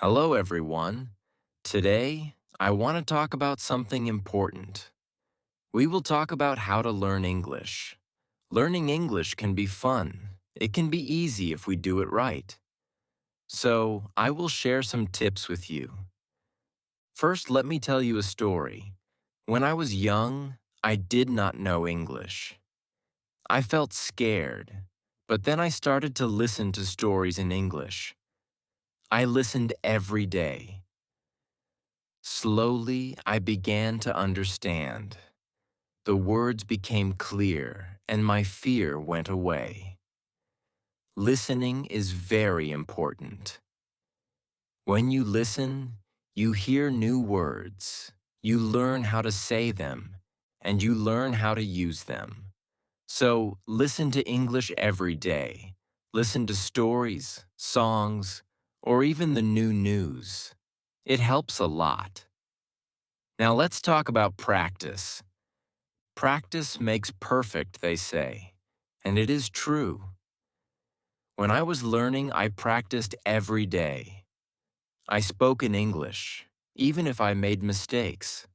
Hello, everyone. Today, I want to talk about something important. We will talk about how to learn English. Learning English can be fun. It can be easy if we do it right. So, I will share some tips with you. First, let me tell you a story. When I was young, I did not know English. I felt scared, but then I started to listen to stories in English. I listened every day. Slowly, I began to understand. The words became clear, and my fear went away. Listening is very important. When you listen, you hear new words, you learn how to say them, and you learn how to use them. So, listen to English every day. Listen to stories, songs, or even the new news. It helps a lot. Now let's talk about practice. Practice makes perfect, they say. And it is true. When I was learning, I practiced every day. I spoke in English, even if I made mistakes.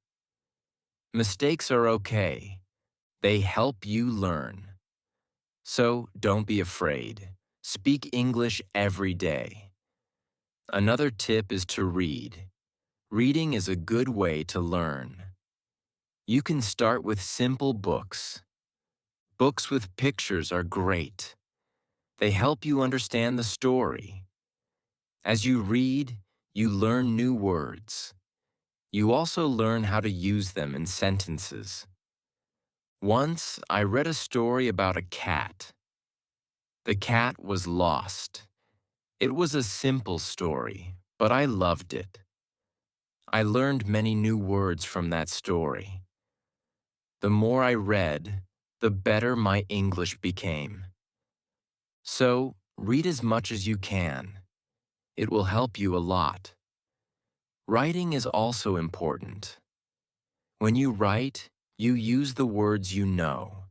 Mistakes are okay. They help you learn. So don't be afraid. Speak English every day. Another tip is to read. Reading is a good way to learn. You can start with simple books. Books with pictures are great. They help you understand the story. As you read, you learn new words. You also learn how to use them in sentences. Once, I read a story about a cat. The cat was lost. It was a simple story, but I loved it. I learned many new words from that story. The more I read, the better my English became. So, read as much as you can. It will help you a lot. Writing is also important. When you write, you use the words you know.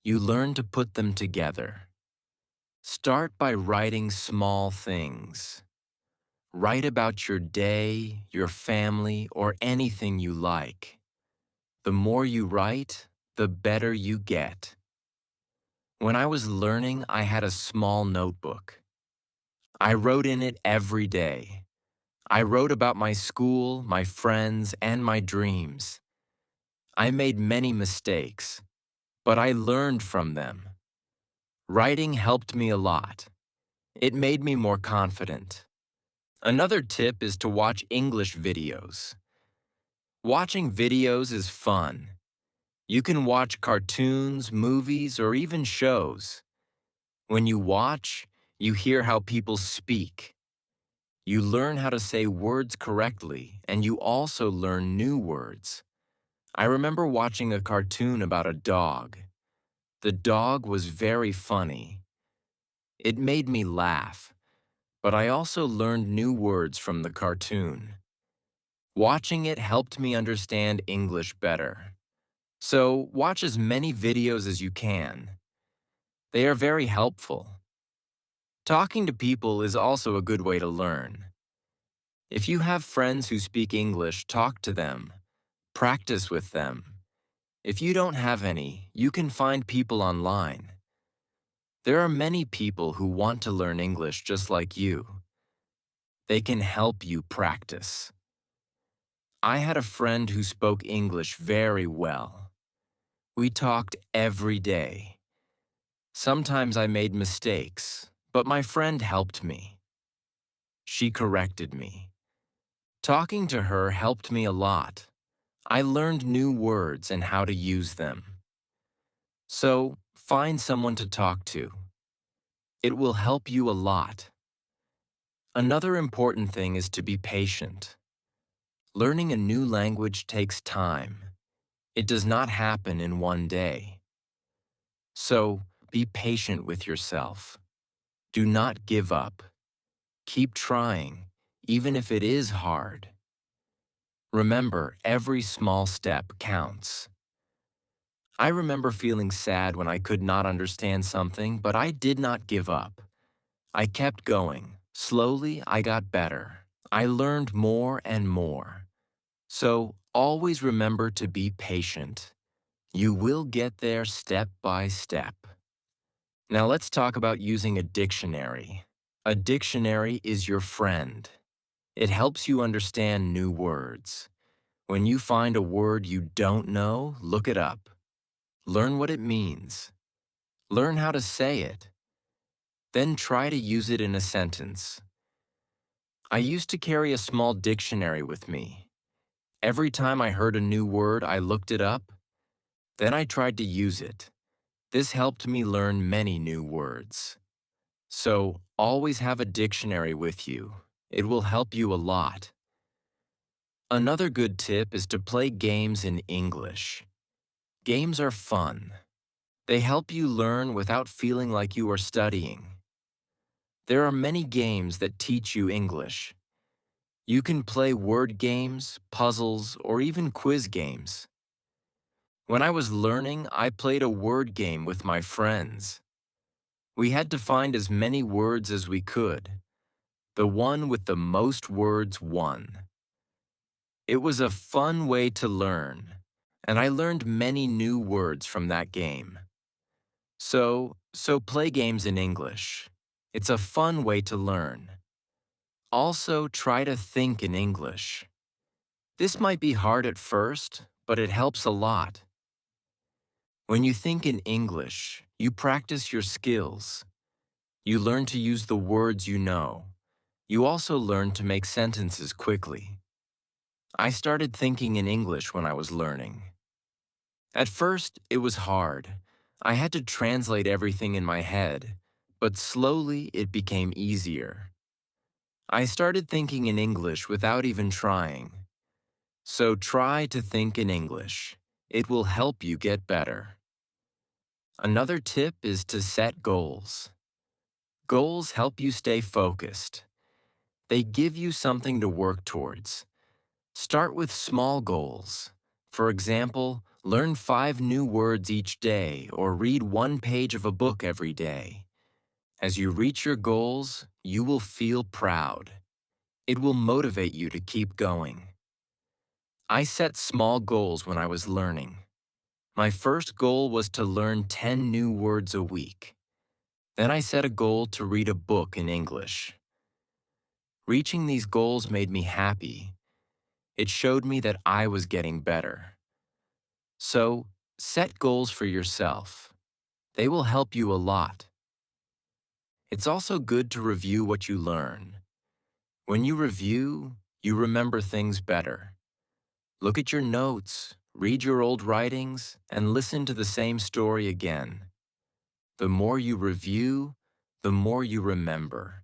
You learn to put them together. Start by writing small things. Write about your day, your family, or anything you like. The more you write, the better you get. When I was learning, I had a small notebook. I wrote in it every day. I wrote about my school, my friends, and my dreams. I made many mistakes, but I learned from them. Writing helped me a lot. It made me more confident. Another tip is to watch English videos. Watching videos is fun. You can watch cartoons, movies, or even shows. When you watch, you hear how people speak. You learn how to say words correctly, and you also learn new words. I remember watching a cartoon about a dog. The dog was very funny. It made me laugh, but I also learned new words from the cartoon. Watching it helped me understand English better. So watch as many videos as you can. They are very helpful. Talking to people is also a good way to learn. If you have friends who speak English, talk to them. Practice with them. If you don't have any, you can find people online. There are many people who want to learn English just like you. They can help you practice. I had a friend who spoke English very well. We talked every day. Sometimes I made mistakes, but my friend helped me. She corrected me. Talking to her helped me a lot. I learned new words and how to use them. So, find someone to talk to. It will help you a lot. Another important thing is to be patient. Learning a new language takes time. It does not happen in one day. So, be patient with yourself. Do not give up. Keep trying, even if it is hard. Remember, every small step counts. I remember feeling sad when I could not understand something, but I did not give up. I kept going. Slowly, I got better. I learned more and more. So always remember to be patient. You will get there step by step. Now let's talk about using a dictionary. A dictionary is your friend. It helps you understand new words. When you find a word you don't know, look it up. Learn what it means. Learn how to say it. Then try to use it in a sentence. I used to carry a small dictionary with me. Every time I heard a new word, I looked it up. Then I tried to use it. This helped me learn many new words. So, always have a dictionary with you. It will help you a lot. Another good tip is to play games in English. Games are fun. They help you learn without feeling like you are studying. There are many games that teach you English. You can play word games, puzzles, or even quiz games. When I was learning, I played a word game with my friends. We had to find as many words as we could. The one with the most words won. It was a fun way to learn, and I learned many new words from that game. So play games in English. It's a fun way to learn. Also, try to think in English. This might be hard at first, but it helps a lot. When you think in English, you practice your skills. You learn to use the words you know. You also learn to make sentences quickly. I started thinking in English when I was learning. At first, it was hard. I had to translate everything in my head, but slowly it became easier. I started thinking in English without even trying. So try to think in English. It will help you get better. Another tip is to set goals. Goals help you stay focused. They give you something to work towards. Start with small goals. For example, learn 5 new words each day or read 1 page of a book every day. As you reach your goals, you will feel proud. It will motivate you to keep going. I set small goals when I was learning. My first goal was to learn 10 new words a week. Then I set a goal to read a book in English. Reaching these goals made me happy. It showed me that I was getting better. So, set goals for yourself. They will help you a lot. It's also good to review what you learn. When you review, you remember things better. Look at your notes, read your old writings, and listen to the same story again. The more you review, the more you remember.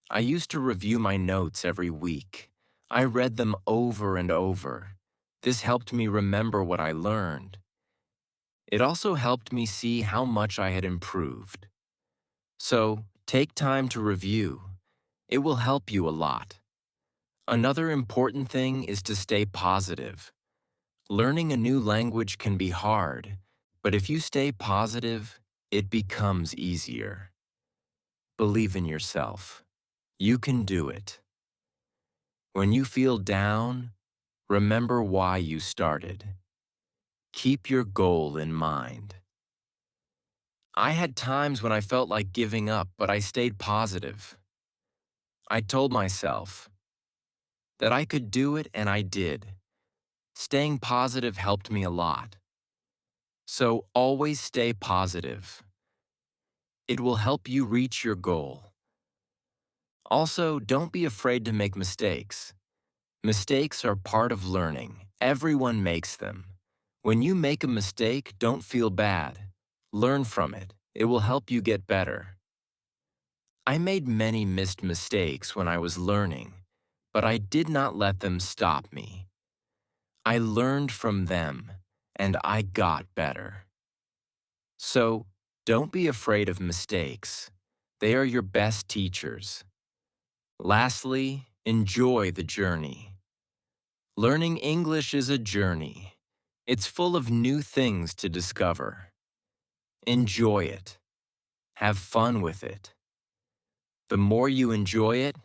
I used to review my notes every week. I read them over and over. This helped me remember what I learned. It also helped me see how much I had improved. So, take time to review. It will help you a lot. Another important thing is to stay positive. Learning a new language can be hard, but if you stay positive, it becomes easier. Believe in yourself. You can do it. When you feel down, remember why you started. Keep your goal in mind. I had times when I felt like giving up, but I stayed positive. I told myself that I could do it, and I did. Staying positive helped me a lot. So always stay positive. It will help you reach your goal. Also, don't be afraid to make mistakes. Mistakes are part of learning. Everyone makes them. When you make a mistake, don't feel bad. Learn from it. It will help you get better. I made many missed mistakes when I was learning, but I did not let them stop me. I learned from them, and I got better. So, don't be afraid of mistakes. They are your best teachers. Lastly, enjoy the journey. Learning English is a journey. It's full of new things to discover. Enjoy it. Have fun with it. The more you enjoy it,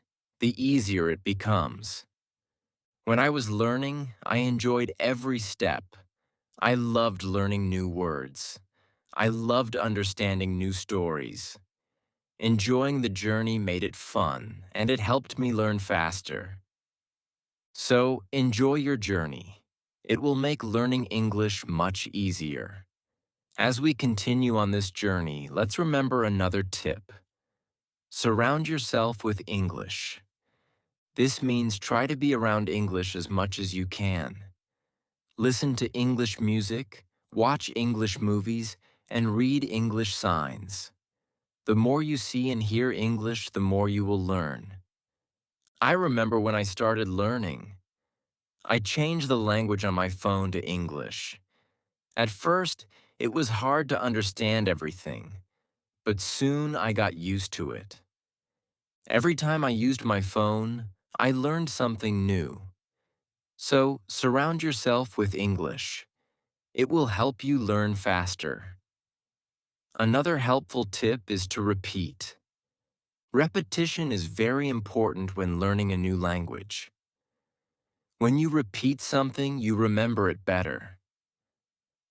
the easier it becomes. When I was learning, I enjoyed every step. I loved learning new words. I loved understanding new stories. Enjoying the journey made it fun, and it helped me learn faster. So, enjoy your journey. It will make learning English much easier. As we continue on this journey, let's remember another tip. Surround yourself with English. This means try to be around English as much as you can. Listen to English music, watch English movies, and read English signs. The more you see and hear English, the more you will learn. I remember when I started learning. I changed the language on my phone to English. At first, it was hard to understand everything, but soon I got used to it. Every time I used my phone, I learned something new. So, surround yourself with English. It will help you learn faster. Another helpful tip is to repeat. Repetition is very important when learning a new language. When you repeat something, you remember it better.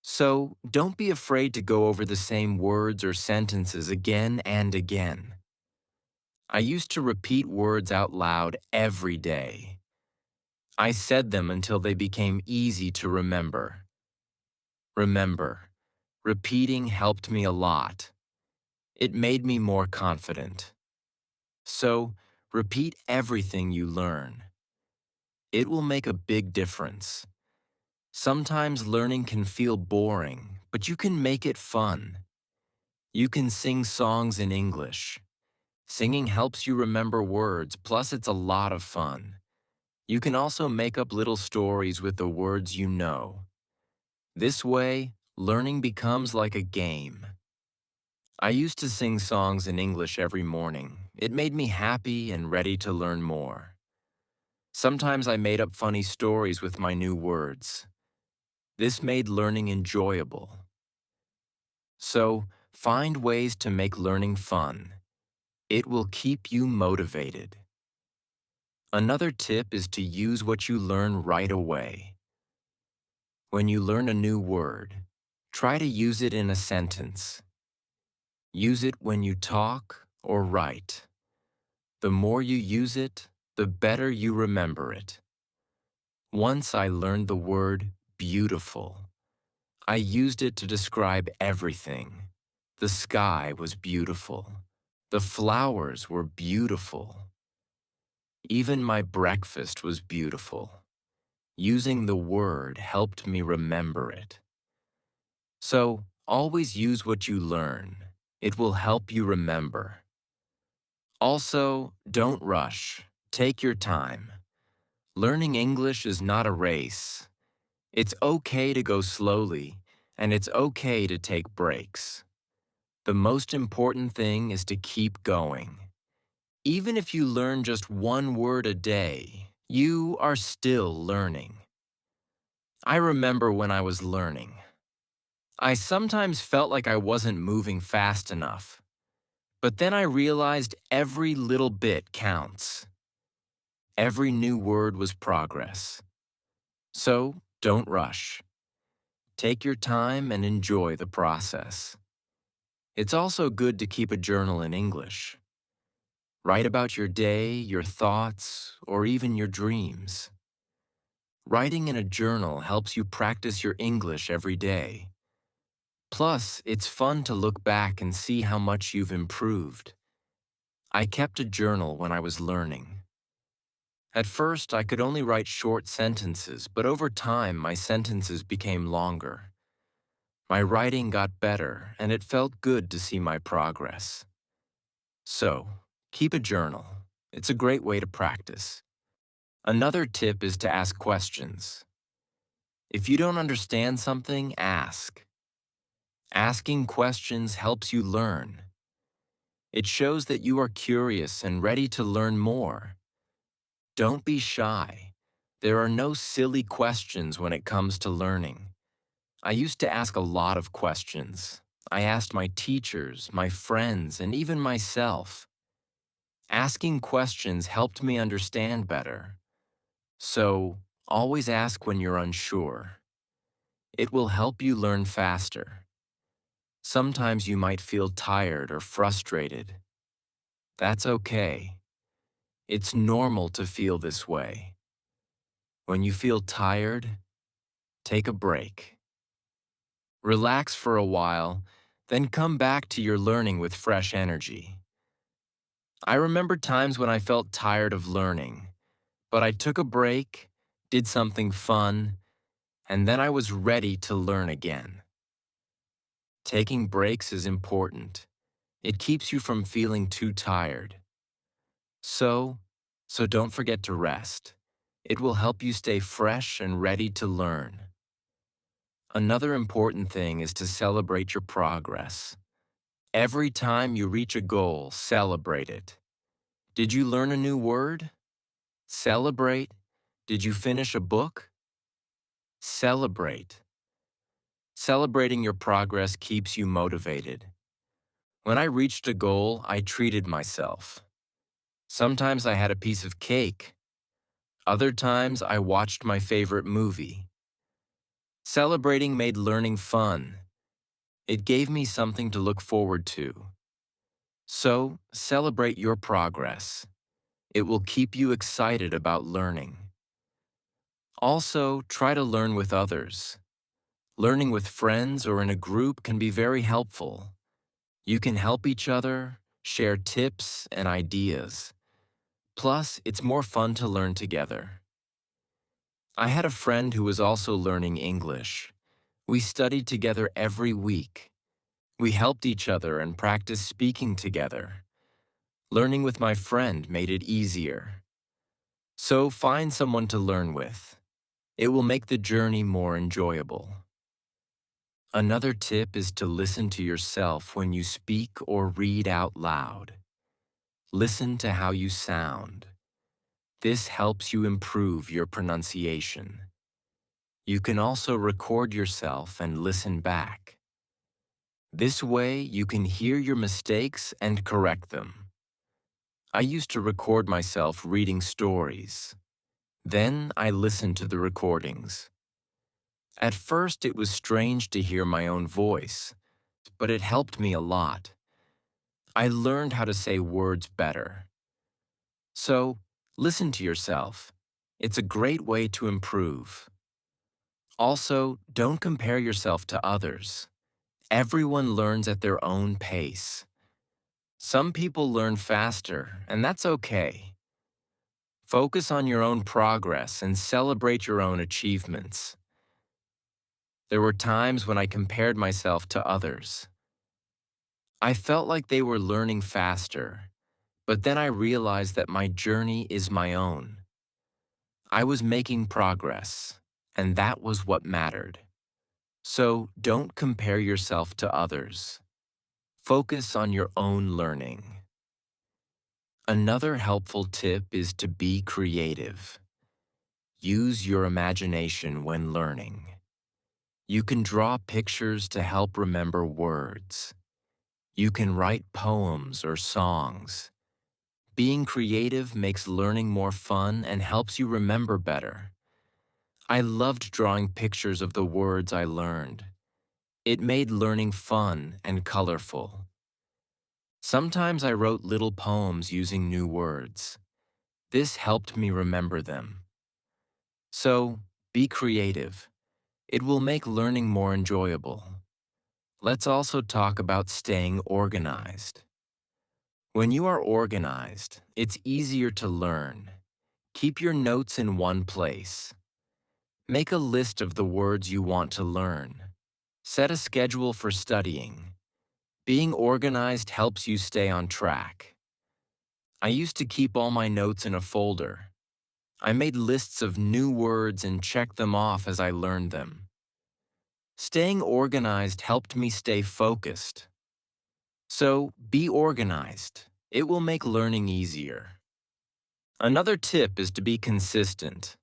So, don't be afraid to go over the same words or sentences again and again. I used to repeat words out loud every day. I said them until they became easy to remember. Remember, repeating helped me a lot. It made me more confident. So, repeat everything you learn. It will make a big difference. Sometimes learning can feel boring, but you can make it fun. You can sing songs in English. Singing helps you remember words, plus it's a lot of fun. You can also make up little stories with the words you know. This way, learning becomes like a game. I used to sing songs in English every morning. It made me happy and ready to learn more. Sometimes I made up funny stories with my new words. This made learning enjoyable. So, find ways to make learning fun. It will keep you motivated. Another tip is to use what you learn right away. When you learn a new word, try to use it in a sentence. Use it when you talk or write. The more you use it, the better you remember it. Once I learned the word beautiful. I used it to describe everything. The sky was beautiful. The flowers were beautiful. Even my breakfast was beautiful. Using the word helped me remember it. So, always use what you learn. It will help you remember. Also, don't rush. Take your time. Learning English is not a race. It's okay to go slowly, and it's okay to take breaks. The most important thing is to keep going. Even if you learn just one word a day, you are still learning. I remember when I was learning. I sometimes felt like I wasn't moving fast enough. But then I realized every little bit counts. Every new word was progress. So, don't rush. Take your time and enjoy the process. It's also good to keep a journal in English. Write about your day, your thoughts, or even your dreams. Writing in a journal helps you practice your English every day. Plus, it's fun to look back and see how much you've improved. I kept a journal when I was learning. At first, I could only write short sentences, but over time, my sentences became longer. My writing got better, and it felt good to see my progress. So, keep a journal. It's a great way to practice. Another tip is to ask questions. If you don't understand something, ask. Asking questions helps you learn. It shows that you are curious and ready to learn more. Don't be shy. There are no silly questions when it comes to learning. I used to ask a lot of questions. I asked my teachers, my friends, and even myself. Asking questions helped me understand better. So, always ask when you're unsure. It will help you learn faster. Sometimes you might feel tired or frustrated. That's okay. It's normal to feel this way. When you feel tired, take a break. Relax for a while, then come back to your learning with fresh energy. I remember times when I felt tired of learning, but I took a break, did something fun, and then I was ready to learn again. Taking breaks is important. It keeps you from feeling too tired. So, so don't forget to rest. It will help you stay fresh and ready to learn. Another important thing is to celebrate your progress. Every time you reach a goal, celebrate it. Did you learn a new word? Celebrate. Did you finish a book? Celebrate. Celebrating your progress keeps you motivated. When I reached a goal, I treated myself. Sometimes I had a piece of cake. Other times I watched my favorite movie. Celebrating made learning fun. It gave me something to look forward to. So, celebrate your progress. It will keep you excited about learning. Also, try to learn with others. Learning with friends or in a group can be very helpful. You can help each other, share tips and ideas. Plus, it's more fun to learn together. I had a friend who was also learning English. We studied together every week. We helped each other and practiced speaking together. Learning with my friend made it easier. So find someone to learn with. It will make the journey more enjoyable. Another tip is to listen to yourself when you speak or read out loud. Listen to how you sound. This helps you improve your pronunciation. You can also record yourself and listen back. This way, you can hear your mistakes and correct them. I used to record myself reading stories. Then I listened to the recordings. At first, it was strange to hear my own voice, but it helped me a lot. I learned how to say words better. So, listen to yourself. It's a great way to improve. Also, don't compare yourself to others. Everyone learns at their own pace. Some people learn faster, and that's okay. Focus on your own progress and celebrate your own achievements. There were times when I compared myself to others. I felt like they were learning faster, but then I realized that my journey is my own. I was making progress, and that was what mattered. So don't compare yourself to others. Focus on your own learning. Another helpful tip is to be creative. Use your imagination when learning. You can draw pictures to help remember words. You can write poems or songs. Being creative makes learning more fun and helps you remember better. I loved drawing pictures of the words I learned. It made learning fun and colorful. Sometimes I wrote little poems using new words. This helped me remember them. So, be creative. It will make learning more enjoyable. Let's also talk about staying organized. When you are organized, it's easier to learn. Keep your notes in one place. Make a list of the words you want to learn. Set a schedule for studying. Being organized helps you stay on track. I used to keep all my notes in a folder. I made lists of new words and checked them off as I learned them. Staying organized helped me stay focused. So, be organized. It will make learning easier. Another tip is to be consistent.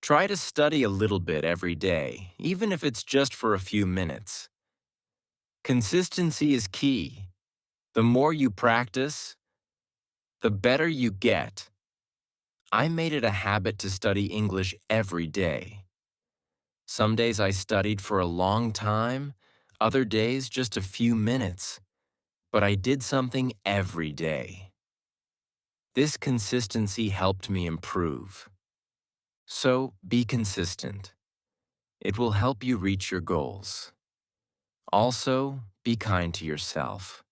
Try to study a little bit every day, even if it's just for a few minutes. Consistency is key. The more you practice, The better you get. I made it a habit to study English every day. Some days I studied for a long time, other days just a few minutes, but I did something every day. This consistency helped me improve. So be consistent. It will help you reach your goals. Also, be kind to yourself.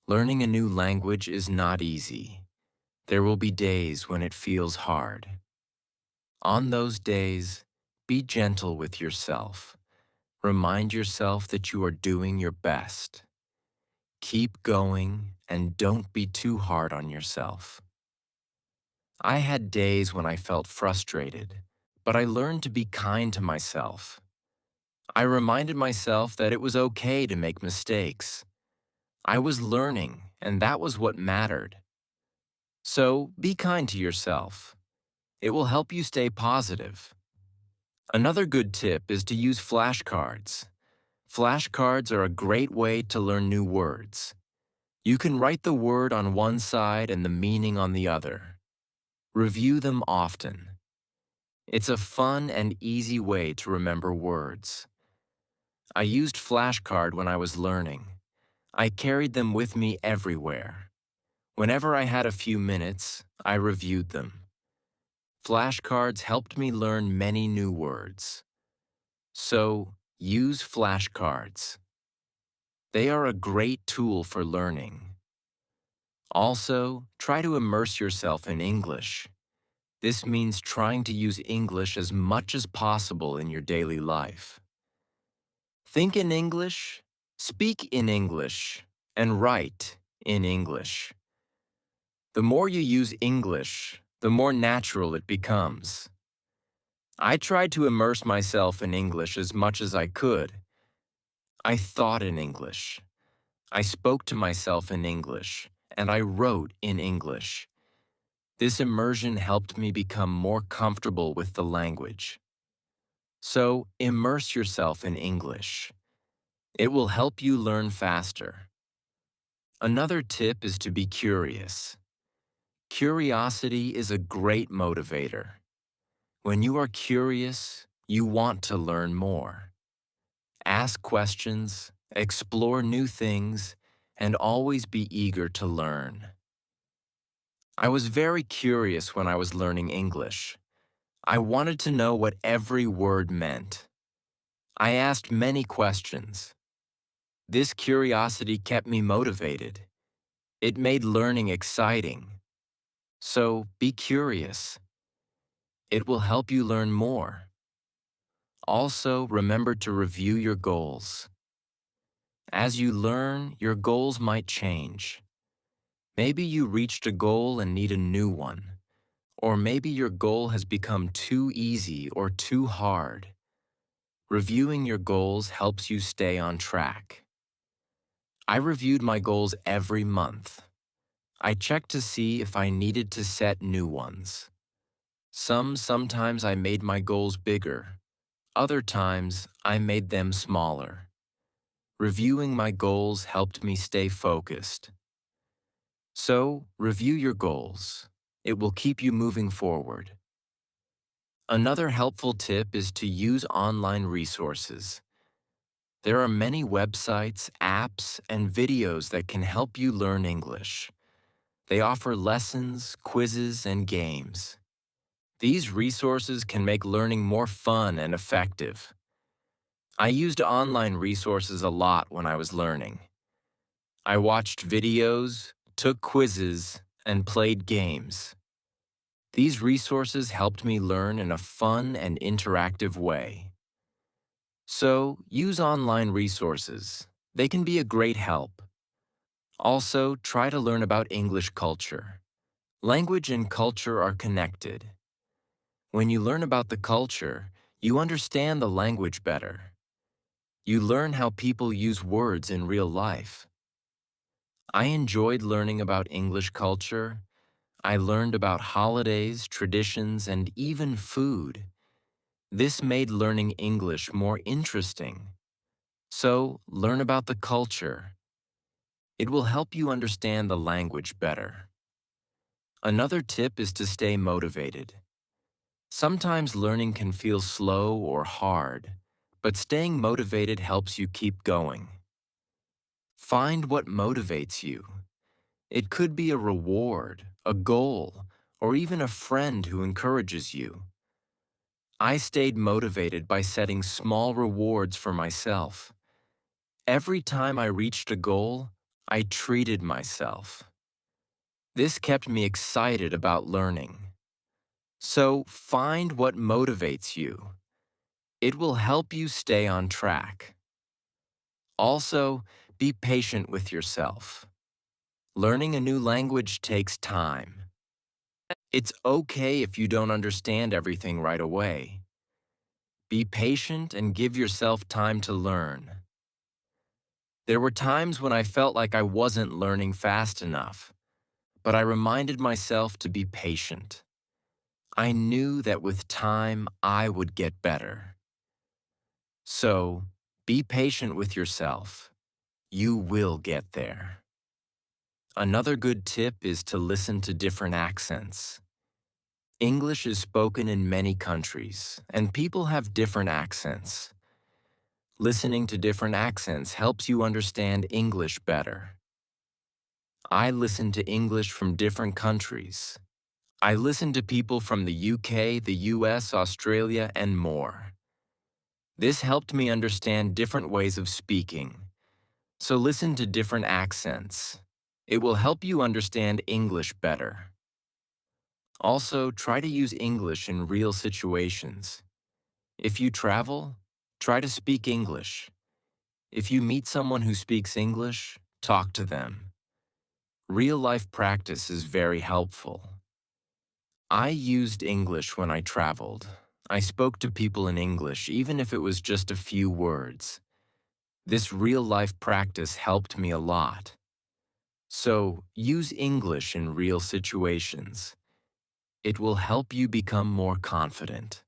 Learning a new language is not easy. There will be days when it feels hard. On those days, be gentle with yourself. Remind yourself that you are doing your best. Keep going and don't be too hard on yourself. I had days when I felt frustrated, but I learned to be kind to myself. I reminded myself that it was okay to make mistakes. I was learning, and that was what mattered. So be kind to yourself. It will help you stay positive. Another good tip is to use flashcards. Flashcards are a great way to learn new words. You can write the word on one side and the meaning on the other. Review them often. It's a fun and easy way to remember words. I used flashcard when I was learning. I carried them with me everywhere. Whenever I had a few minutes, I reviewed them. Flashcards helped me learn many new words. So, use flashcards. They are a great tool for learning. Also, try to immerse yourself in English. This means trying to use English as much as possible in your daily life. Think in English, speak in English, and write in English. The more you use English, the more natural it becomes. I tried to immerse myself in English as much as I could. I thought in English. I spoke to myself in English, and I wrote in English. This immersion helped me become more comfortable with the language. So, immerse yourself in English. It will help you learn faster. Another tip is to be curious. Curiosity is a great motivator. When you are curious, you want to learn more. Ask questions, explore new things, and always be eager to learn. I was very curious when I was learning English. I wanted to know what every word meant. I asked many questions. This curiosity kept me motivated. It made learning exciting. So be curious. It will help you learn more. Also, remember to review your goals. As you learn, your goals might change. Maybe you reached a goal and need a new one. Or maybe your goal has become too easy or too hard. Reviewing your goals helps you stay on track. I reviewed my goals every month. I checked to see if I needed to set new ones. Sometimes I made my goals bigger. Other times, I made them smaller. Reviewing my goals helped me stay focused. So, review your goals. It will keep you moving forward. Another helpful tip is to use online resources. There are many websites, apps, and videos that can help you learn English. They offer lessons, quizzes, and games. These resources can make learning more fun and effective. I used online resources a lot when I was learning. I watched videos, took quizzes, and played games. These resources helped me learn in a fun and interactive way. So, use online resources. They can be a great help. Also, try to learn about English culture. Language and culture are connected. When you learn about the culture, you understand the language better. You learn how people use words in real life. I enjoyed learning about English culture. I learned about holidays, traditions, and even food. This made learning English more interesting. So, learn about the culture. It will help you understand the language better. Another tip is to stay motivated. Sometimes learning can feel slow or hard, but staying motivated helps you keep going. Find what motivates you. It could be a reward, a goal, or even a friend who encourages you. I stayed motivated by setting small rewards for myself. Every time I reached a goal, I treated myself. This kept me excited about learning. So find what motivates you. It will help you stay on track. Also, be patient with yourself. Learning a new language takes time. It's okay if you don't understand everything right away. Be patient and give yourself time to learn. There were times when I felt like I wasn't learning fast enough, but I reminded myself to be patient. I knew that with time I would get better. So, be patient with yourself. You will get there. Another good tip is to listen to different accents. English is spoken in many countries, and people have different accents. Listening to different accents helps you understand English better. I listen to English from different countries. I listen to people from the UK, the US, Australia, and more. This helped me understand different ways of speaking. So listen to different accents. It will help you understand English better. Also, try to use English in real situations. If you travel, try to speak English. If you meet someone who speaks English, talk to them. Real-life practice is very helpful. I used English when I traveled. I spoke to people in English, even if it was just a few words. This real-life practice helped me a lot. So, use English in real situations. It will help you become more confident.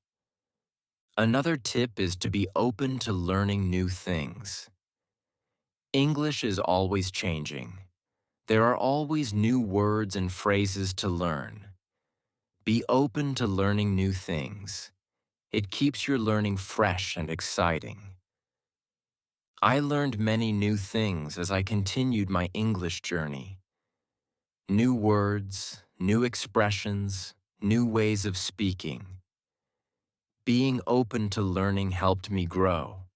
Another tip is to be open to learning new things. English is always changing. There are always new words and phrases to learn. Be open to learning new things. It keeps your learning fresh and exciting. I learned many new things as I continued my English journey. New words, new expressions, new ways of speaking. Being open to learning helped me grow.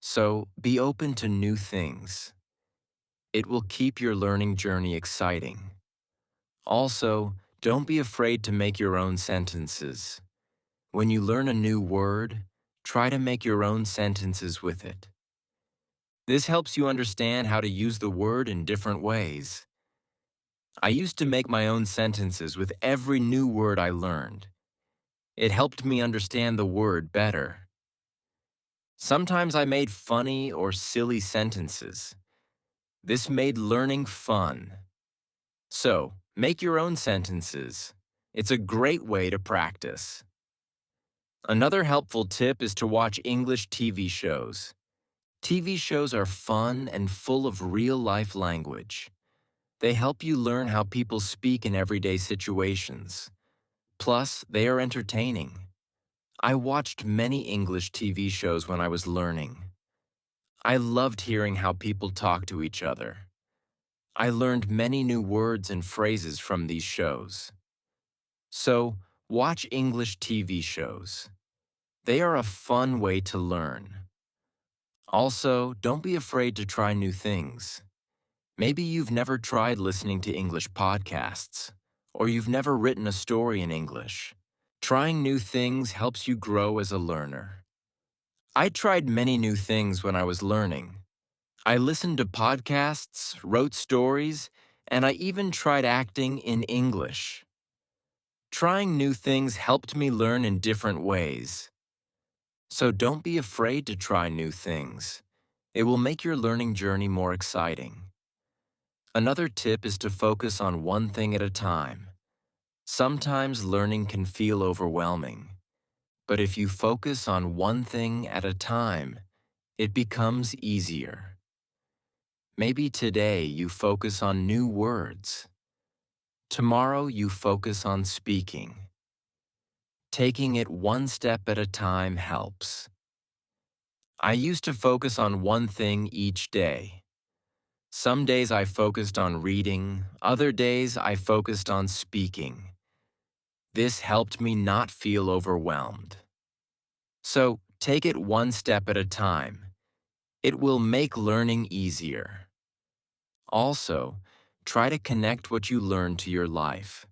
So, be open to new things. It will keep your learning journey exciting. Also, don't be afraid to make your own sentences. When you learn a new word, try to make your own sentences with it. This helps you understand how to use the word in different ways. I used to make my own sentences with every new word I learned. It helped me understand the word better. Sometimes I made funny or silly sentences. This made learning fun. So, make your own sentences. It's a great way to practice. Another helpful tip is to watch English TV shows. TV shows are fun and full of real-life language. They help you learn how people speak in everyday situations. Plus, they are entertaining. I watched many English TV shows when I was learning. I loved hearing how people talk to each other. I learned many new words and phrases from these shows. So, watch English TV shows. They are a fun way to learn. Also, don't be afraid to try new things. Maybe you've never tried listening to English podcasts, or you've never written a story in English. Trying new things helps you grow as a learner. I tried many new things when I was learning. I listened to podcasts, wrote stories, and I even tried acting in English. Trying new things helped me learn in different ways. So don't be afraid to try new things. It will make your learning journey more exciting. Another tip is to focus on one thing at a time. Sometimes learning can feel overwhelming, but if you focus on one thing at a time, it becomes easier. Maybe today you focus on new words. Tomorrow you focus on speaking. Taking it one step at a time helps. I used to focus on one thing each day. Some days I focused on reading, other days I focused on speaking. This helped me not feel overwhelmed. So, take it one step at a time. It will make learning easier. Also, try to connect what you learn to your life.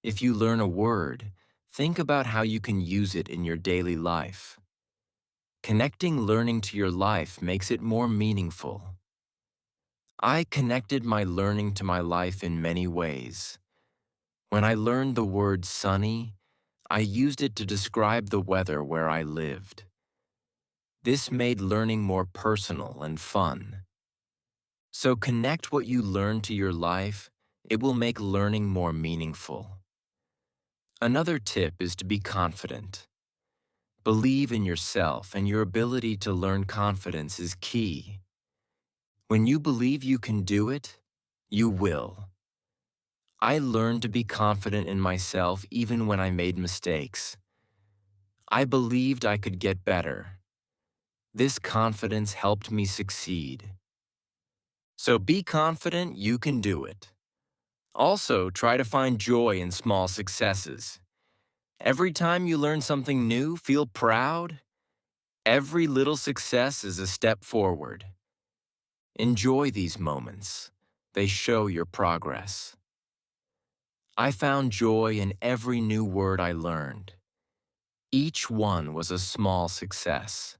If you learn a word, think about how you can use it in your daily life. Connecting learning to your life makes it more meaningful. I connected my learning to my life in many ways. When I learned the word sunny, I used it to describe the weather where I lived. This made learning more personal and fun. So connect what you learn to your life. It will make learning more meaningful. Another tip is to be confident. Believe in yourself, and your ability to learn confidence is key. When you believe you can do it, you will. I learned to be confident in myself even when I made mistakes. I believed I could get better. This confidence helped me succeed. So be confident you can do it. Also, try to find joy in small successes. Every time you learn something new, feel proud. Every little success is a step forward. Enjoy these moments. They show your progress. I found joy in every new word I learned. Each one was a small success.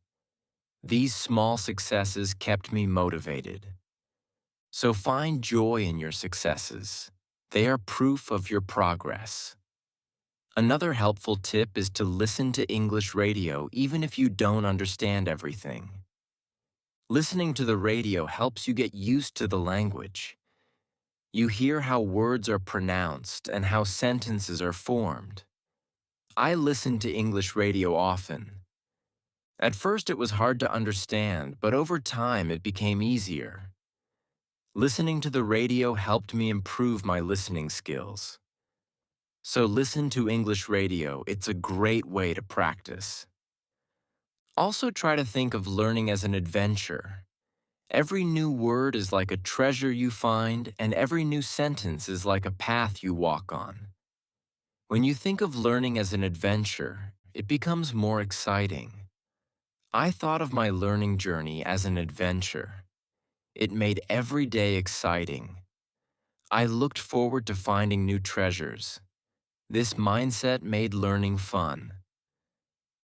These small successes kept me motivated. So find joy in your successes. They are proof of your progress. Another helpful tip is to listen to English radio even if you don't understand everything. Listening to the radio helps you get used to the language. You hear how words are pronounced and how sentences are formed. I listen to English radio often. At first it was hard to understand, but over time it became easier. Listening to the radio helped me improve my listening skills. So listen to English radio. It's a great way to practice. Also try to think of learning as an adventure. Every new word is like a treasure you find, and every new sentence is like a path you walk on. When you think of learning as an adventure, it becomes more exciting. I thought of my learning journey as an adventure. It made every day exciting. I looked forward to finding new treasures. This mindset made learning fun.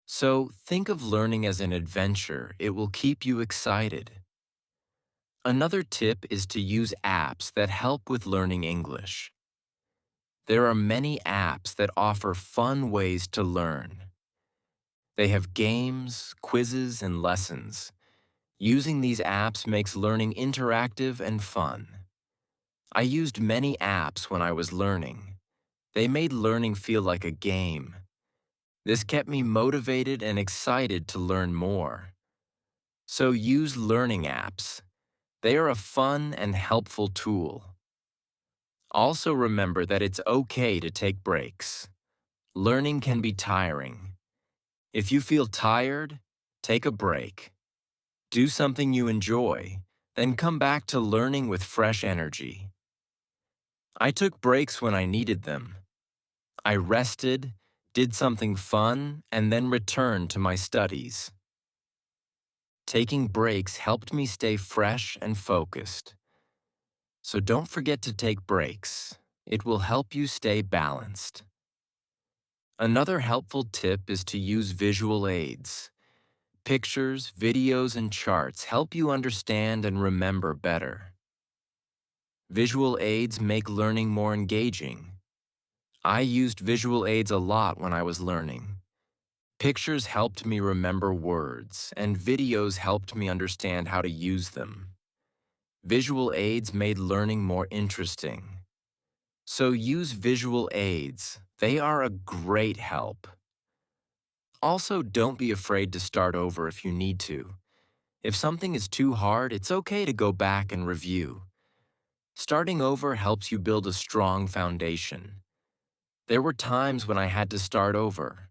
So think of learning as an adventure. It will keep you excited. Another tip is to use apps that help with learning English. There are many apps that offer fun ways to learn. They have games, quizzes, and lessons. Using these apps makes learning interactive and fun. I used many apps when I was learning. They made learning feel like a game. This kept me motivated and excited to learn more. So use learning apps. They are a fun and helpful tool. Also remember that it's okay to take breaks. Learning can be tiring. If you feel tired, take a break. Do something you enjoy, then come back to learning with fresh energy. I took breaks when I needed them. I rested, did something fun, and then returned to my studies. Taking breaks helped me stay fresh and focused. So don't forget to take breaks. It will help you stay balanced. Another helpful tip is to use visual aids. Pictures, videos, and charts help you understand and remember better. Visual aids make learning more engaging. I used visual aids a lot when I was learning. Pictures helped me remember words, and videos helped me understand how to use them. Visual aids made learning more interesting. So use visual aids. They are a great help. Also, don't be afraid to start over if you need to. If something is too hard, it's okay to go back and review. Starting over helps you build a strong foundation. There were times when I had to start over.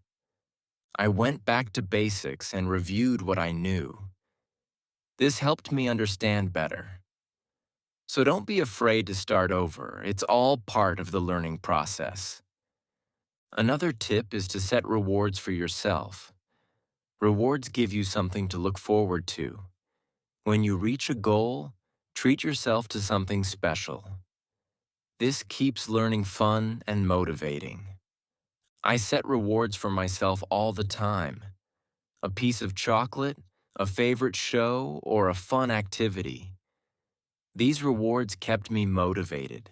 I went back to basics and reviewed what I knew. This helped me understand better. So don't be afraid to start over. It's all part of the learning process. Another tip is to set rewards for yourself. Rewards give you something to look forward to. When you reach a goal, treat yourself to something special. This keeps learning fun and motivating. I set rewards for myself all the time. A piece of chocolate, a favorite show, or a fun activity. These rewards kept me motivated.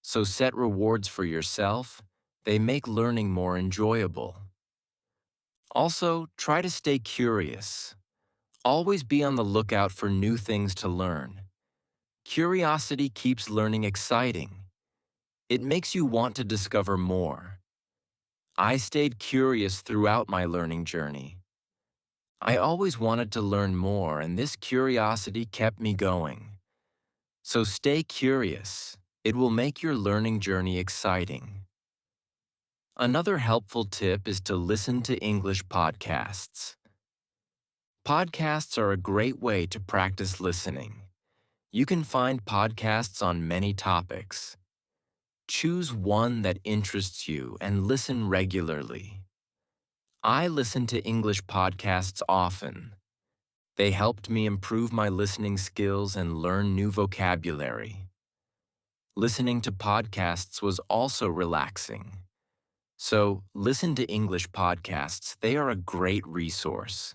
So set rewards for yourself. They make learning more enjoyable. Also, try to stay curious. Always be on the lookout for new things to learn. Curiosity keeps learning exciting. It makes you want to discover more. I stayed curious throughout my learning journey. I always wanted to learn more, and this curiosity kept me going. So stay curious. It will make your learning journey exciting. Another helpful tip is to listen to English podcasts. Podcasts are a great way to practice listening. You can find podcasts on many topics. Choose one that interests you and listen regularly. I listen to English podcasts often. They helped me improve my listening skills and learn new vocabulary. Listening to podcasts was also relaxing. So, listen to English podcasts. They are a great resource.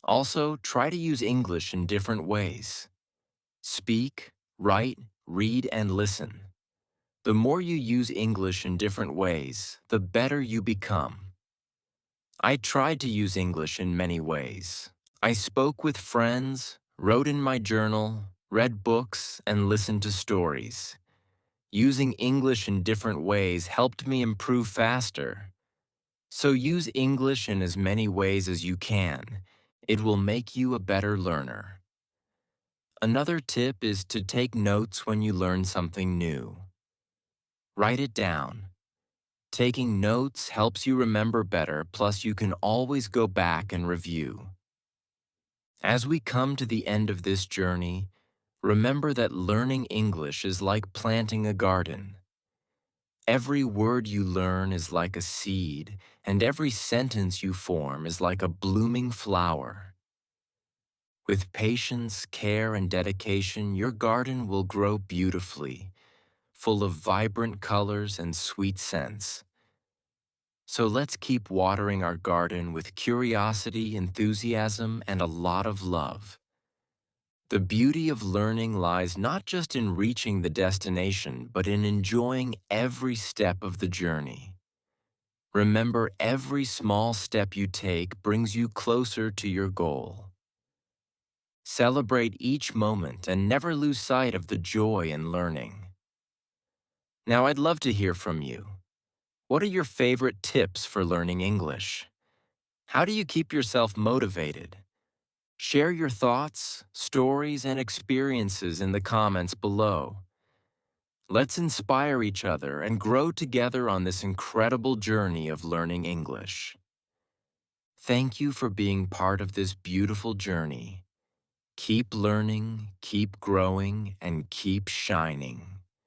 Also, try to use English in different ways. Speak, write, read, and listen. The more you use English in different ways, the better you become. I tried to use English in many ways. I spoke with friends, wrote in my journal, read books, and listened to stories. Using English in different ways helped me improve faster. So use English in as many ways as you can. It will make you a better learner. Another tip is to take notes when you learn something new. Write it down. Taking notes helps you remember better, plus you can always go back and review. As we come to the end of this journey, remember that learning English is like planting a garden. Every word you learn is like a seed, and every sentence you form is like a blooming flower. With patience, care, and dedication, your garden will grow beautifully, full of vibrant colors and sweet scents. So let's keep watering our garden with curiosity, enthusiasm, and a lot of love. The beauty of learning lies not just in reaching the destination, but in enjoying every step of the journey. Remember, every small step you take brings you closer to your goal. Celebrate each moment and never lose sight of the joy in learning. Now, I'd love to hear from you. What are your favorite tips for learning English? How do you keep yourself motivated? Share your thoughts, stories, and experiences in the comments below. Let's inspire each other and grow together on this incredible journey of learning English. Thank you for being part of this beautiful journey. Keep learning, keep growing, and keep shining.